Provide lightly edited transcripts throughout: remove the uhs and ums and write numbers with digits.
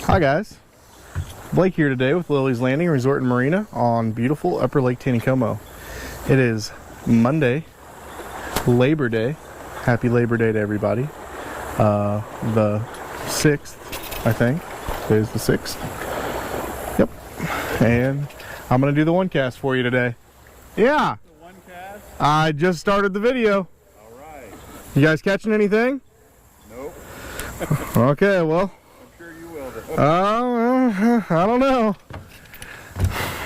Hi guys, Blake here today with Lilley's Landing Resort and Marina on beautiful Upper Lake Taneycomo. It is Monday, Labor Day. Happy Labor Day to everybody. The 6th, I think. Today's the 6th. Yep. And I'm going to do the one cast for you today. Yeah. The one cast? I just started the video. Alright. You guys catching anything? Nope. Okay, well. I'm sure you will though. I don't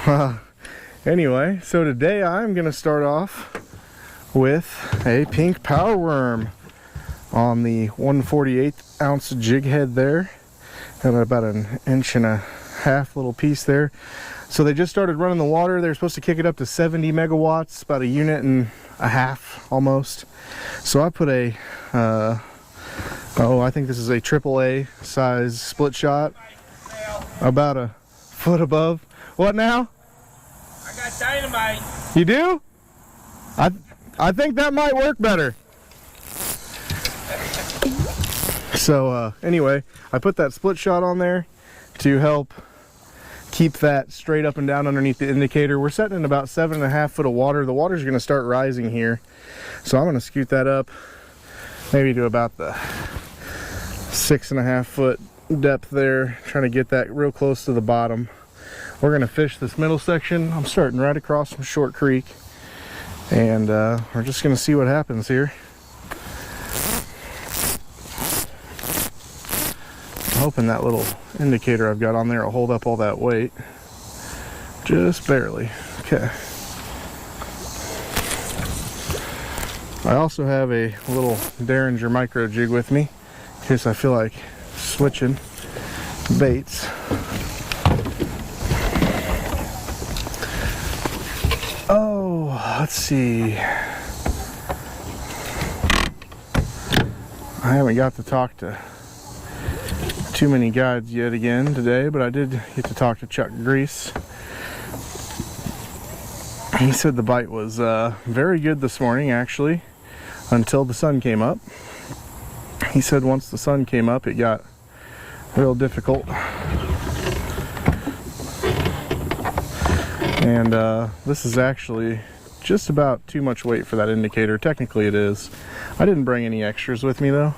know. Anyway, so today I'm going to start off with a pink power worm on the 1/48 ounce jig head there. Got about an 1.5 inch little piece there. So they just started running the water. They're supposed to kick it up to 70 megawatts, about 1.5 units almost. So I put a I think this is a AAA size split shot, about a foot above. What now? I got dynamite. You do? I think that might work better. So anyway, I put that split shot on there to help keep that straight up and down underneath the indicator. We're setting in about 7.5 foot of water. The water's going to start rising here, so I'm going to scoot that up maybe to about the 6.5 foot depth there, trying to get that real close to the bottom. We're going to fish this middle section. I'm starting right across from Short Creek, and we're just going to see what happens here. I'm hoping that little indicator I've got on there will hold up all that weight. Just barely. Okay. I also have a little Derringer micro jig with me in case I feel like switching baits. Oh, let's see. I haven't got to talk to too many guides yet again today, but I did get to talk to Chuck Grease. He said the bite was very good this morning, actually, until the sun came up. He said once the sun came up, it got real difficult. And this is actually just about too much weight for that indicator. Technically it is. I didn't bring any extras with me though.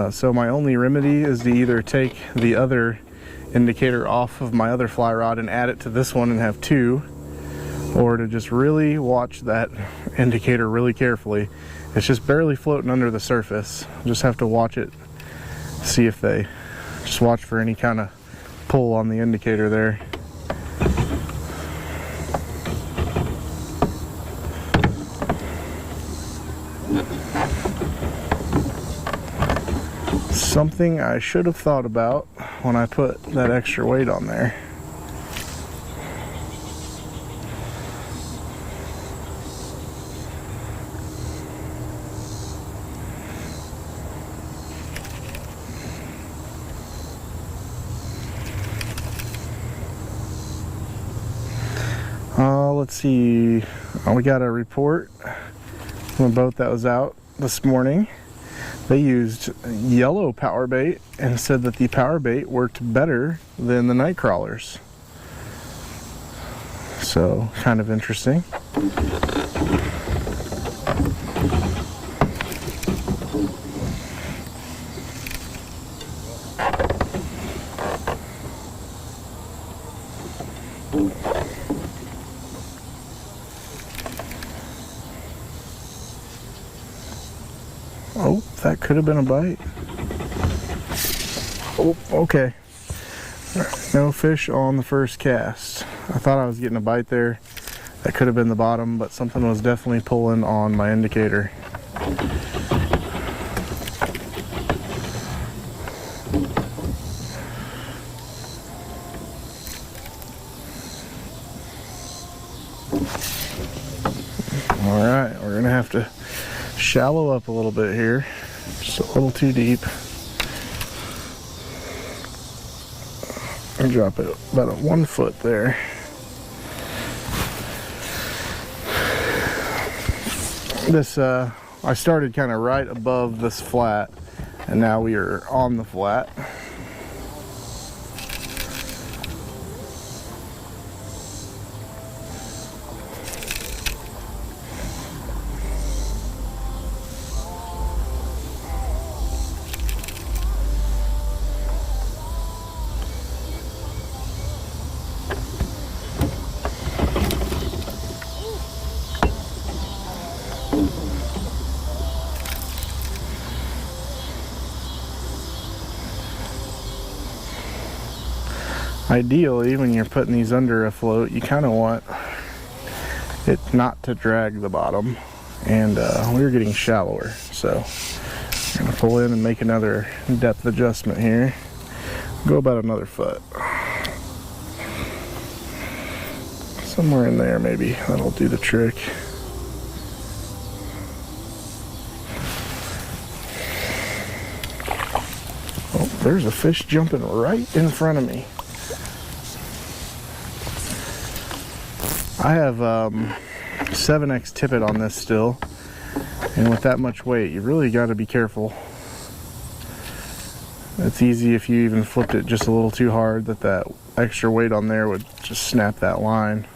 So my only remedy is to either take the other indicator off of my other fly rod and add it to this one and have two, or to just really watch that indicator really carefully. It's just barely floating under the surface. Just have to watch it, see if they just watch for any kind of pull on the indicator there. Something I should have thought about when I put that extra weight on there. Let's see. We got a report from a boat that was out this morning. They used yellow power bait and said that the power bait worked better than the night crawlers. So, kind of interesting. Oh, that could have been a bite. Oh, okay. No fish on the first cast. I thought I was getting a bite there. That could have been the bottom, but something was definitely pulling on my indicator. All right, we're gonna have to shallow up a little bit here, just a little too deep, and drop it about 1 foot there. This I started kind of right above this flat, and now we are on the flat. Ideally, when you're putting these under a float, you kind of want it not to drag the bottom, and we're getting shallower, so I'm gonna pull in and make another depth adjustment here. Go about another foot, somewhere in there maybe. That'll do the trick. Oh, there's a fish jumping right in front of me. I have 7x tippet on this still, and with that much weight, you really got to be careful. It's easy if you even flipped it just a little too hard that extra weight on there would just snap that line.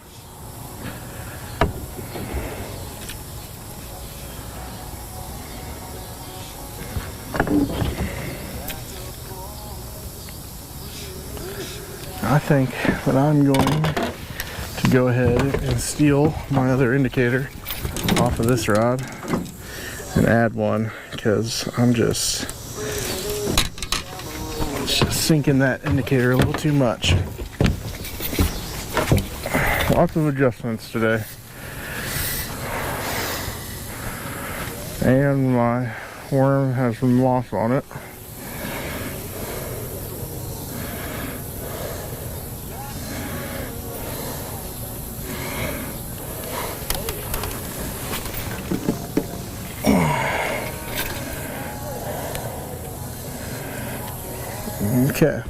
I think that I'm going to go ahead and steal my other indicator off of this rod and add one, because I'm just sinking that indicator a little too much. Lots of adjustments today, and my worm has some moss on it. Okay.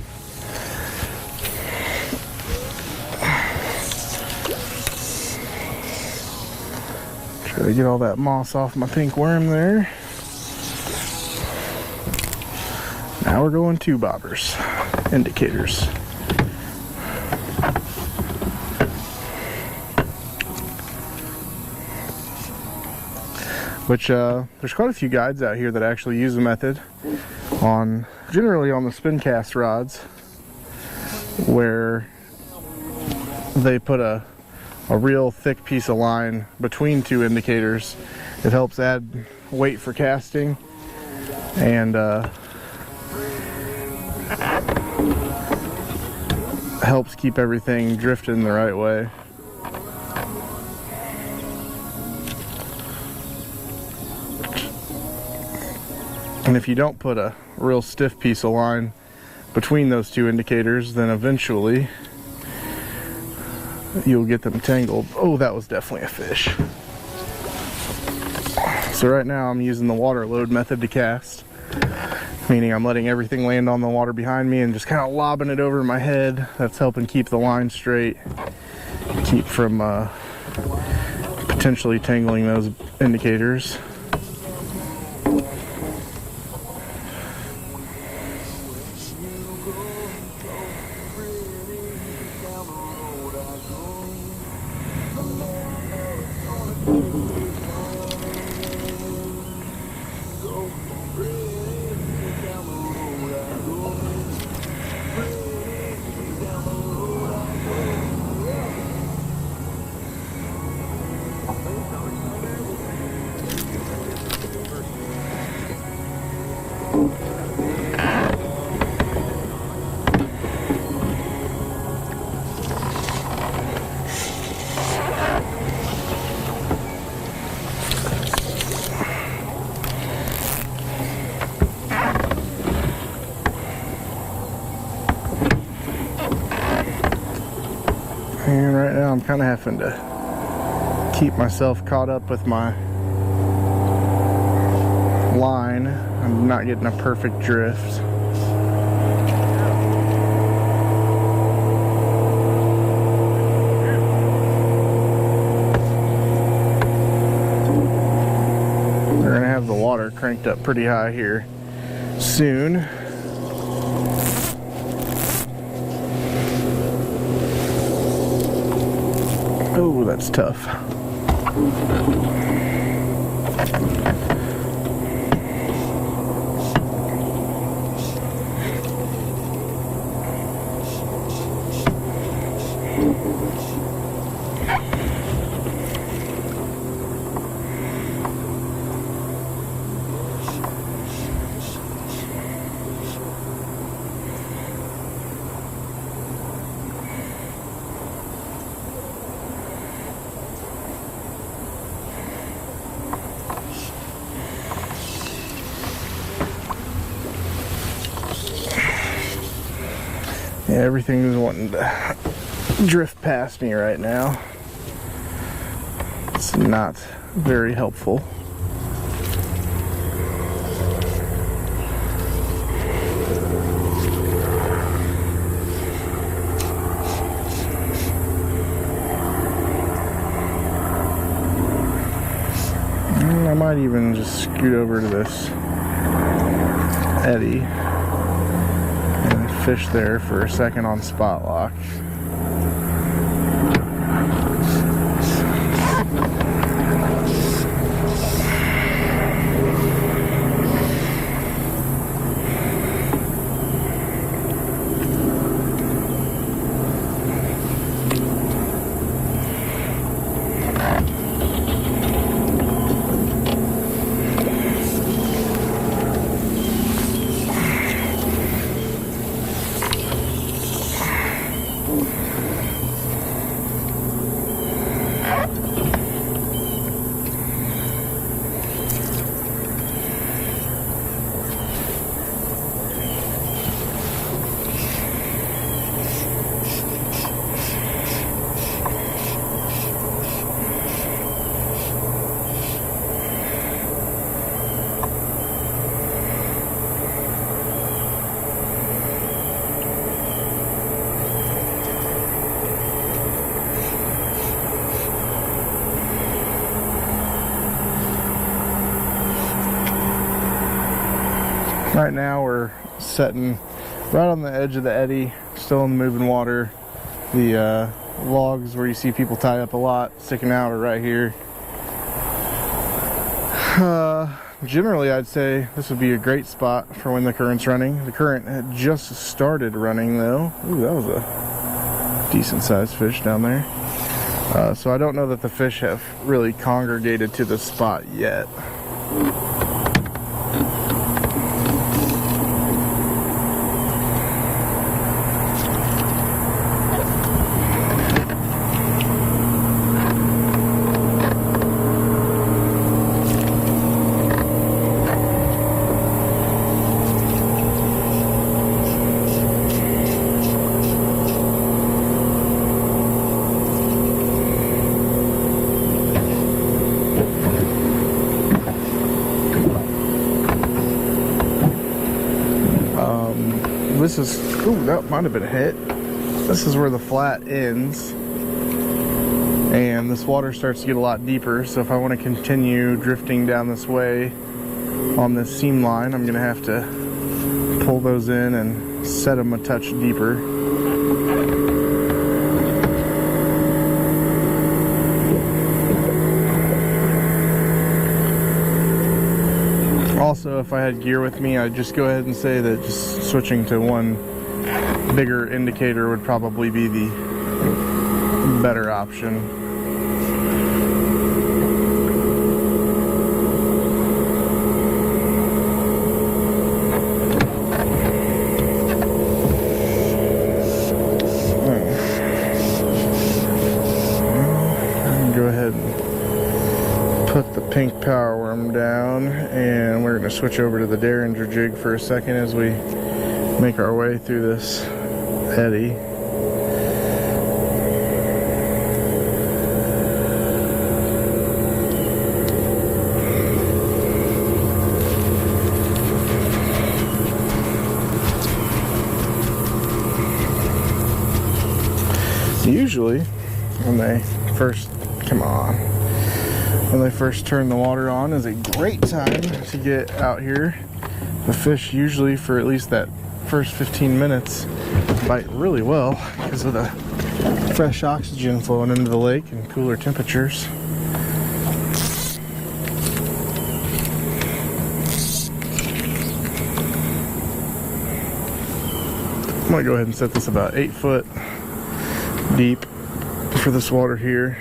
Try to get all that moss off my pink worm there. Now we're going 2 bobbers, indicators. Which there's quite a few guides out here that actually use the method on, generally on the spin cast rods, where they put a real thick piece of line between 2 indicators. It helps add weight for casting, and helps keep everything drifting the right way. And if you don't put a real stiff piece of line between those 2 indicators, then eventually you'll get them tangled. Oh, that was definitely a fish. So right now I'm using the water load method to cast, meaning I'm letting everything land on the water behind me and just kind of lobbing it over my head. That's helping keep the line straight, keep from potentially tangling those indicators. And right now I'm kind of having to keep myself caught up with my line. I'm not getting a perfect drift. We're gonna water cranked up pretty high here soon. Oh, that's tough. Yeah, everything is wanting to drift past me right now. It's not very helpful. I might even just scoot over to this eddy and fish there for a second on spot lock. Right now we're setting right on the edge of the eddy, still in the moving water. The logs where you see people tie up a lot sticking out are right here. Generally I'd say this would be a great spot for when the current's running. The current had just started running though. Ooh, that was a decent sized fish down there. So I don't know that the fish have really congregated to the spot yet. This is, ooh, that might have been a hit. This is where the flat ends and this water starts to get a lot deeper, so if I want to continue drifting down this way on this seam line, I'm gonna have to pull those in and set them a touch deeper. Also, if I had gear with me, I'd just go ahead and say that just switching to one bigger indicator would probably be the better option. Go ahead and put the pink power worm down, and we're going to switch over to the Derringer jig for a second as we make our way through this eddy. Usually when they first come on, when they first turn the water on is a great time to get out here. The fish usually for at least that first 15 minutes bite really well because of the fresh oxygen flowing into the lake and cooler temperatures. I'm gonna go ahead and set this about 8 foot deep for this water here.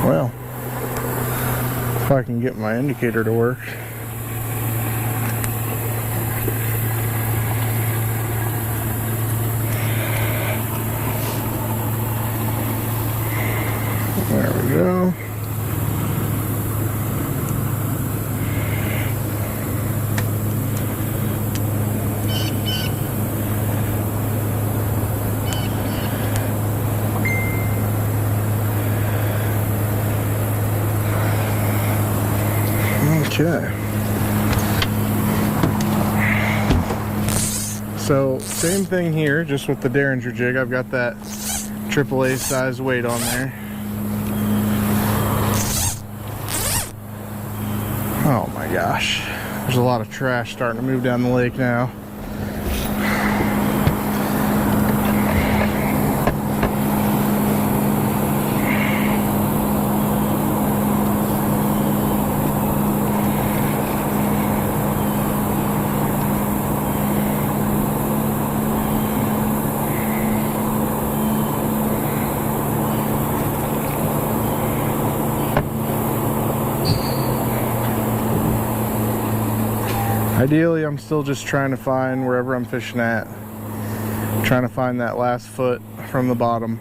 Well, if I can get my indicator to work. There we go. Okay. So same thing here, just with the Derringer jig. I've got that AAA size weight on there. Oh my gosh. There's a lot of trash starting to move down the lake now. Ideally, I'm still just trying to find wherever I'm fishing at, trying to find that last foot from the bottom,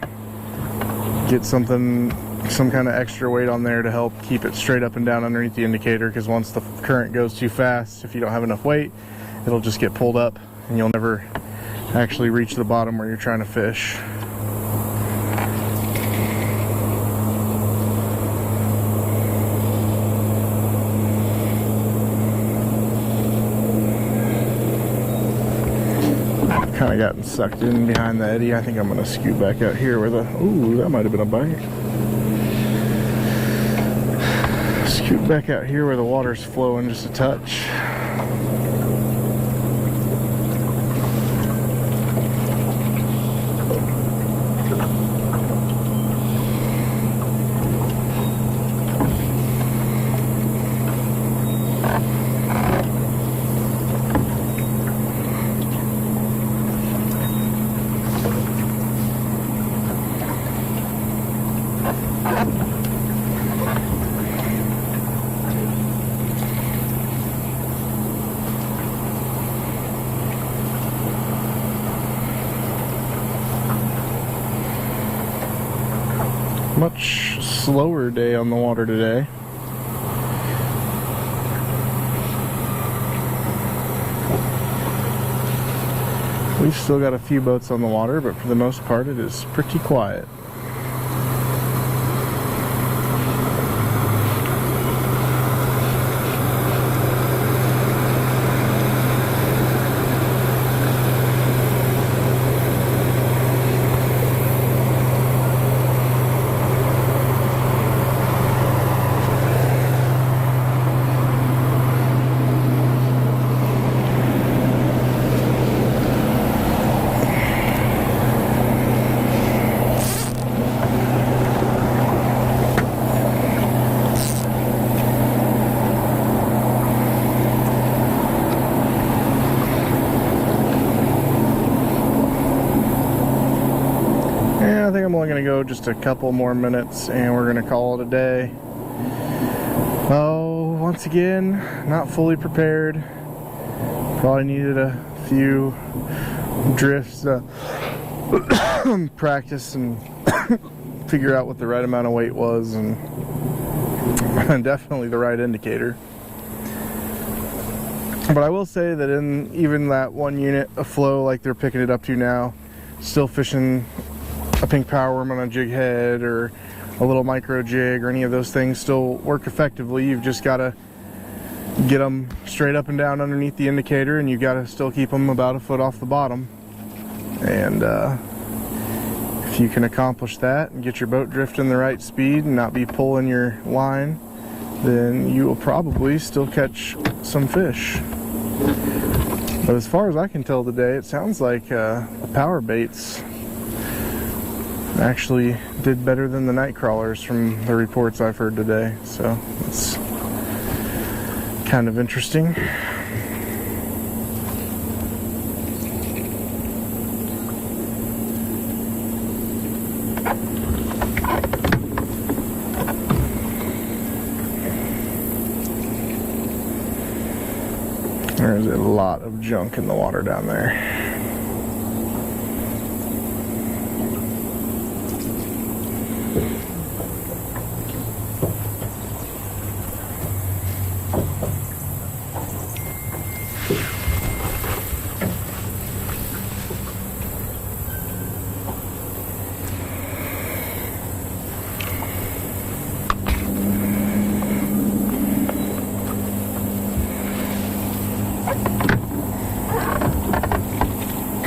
get some kind of extra weight on there to help keep it straight up and down underneath the indicator, because once the current goes too fast, if you don't have enough weight, it'll just get pulled up and you'll never actually reach the bottom where you're trying to fish. Kind of gotten sucked in behind the eddy. I think I'm going to scoot back out here where the... Ooh, that might have been a bite. Scoot back out here where the water's flowing just a touch. Much slower day on the water today. We've still got a few boats on the water, but for the most part it is pretty quiet. I think I'm only going to go just a couple more minutes and we're going to call it a day. Oh, once again, not fully prepared. Probably needed a few drifts, practice and figure out what the right amount of weight was, and definitely the right indicator. But I will say that in even that one unit of flow like they're picking it up to now, still fishing a pink power worm on a jig head or a little micro jig or any of those things still work effectively. You've just got to get them straight up and down underneath the indicator, and you've got to still keep them about a foot off the bottom. And if you can accomplish that and get your boat drifting the right speed and not be pulling your line, then you will probably still catch some fish. But as far as I can tell today, it sounds like the power baits actually did better than the night crawlers from the reports I've heard today. So it's kind of interesting. There's a lot of junk in the water down there.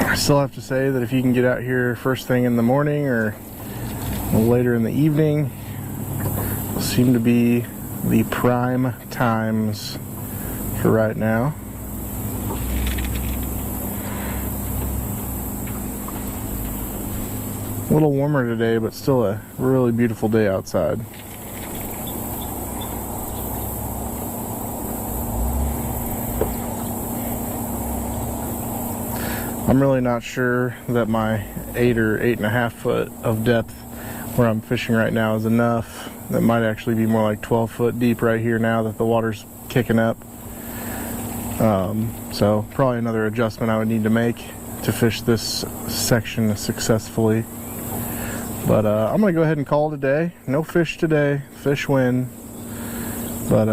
I still have to say that if you can get out here first thing in the morning or later in the evening, seem to be the prime times for right now. A little warmer today, but still a really beautiful day outside. I'm really not sure that my 8 or 8.5 foot of depth where I'm fishing right now is enough. That might actually be more like 12 foot deep right here now that the water's kicking up. So probably another adjustment I would need to make to fish this section successfully. But I'm gonna go ahead and call it a day. No fish today, fish win. But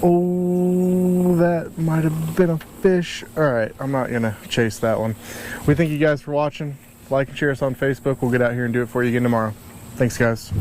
oh, that might have been a fish. Alright, I'm not gonna chase that one. We thank you guys for watching. Like and share us on Facebook. We'll get out here and do it for you again tomorrow. Thanks, guys.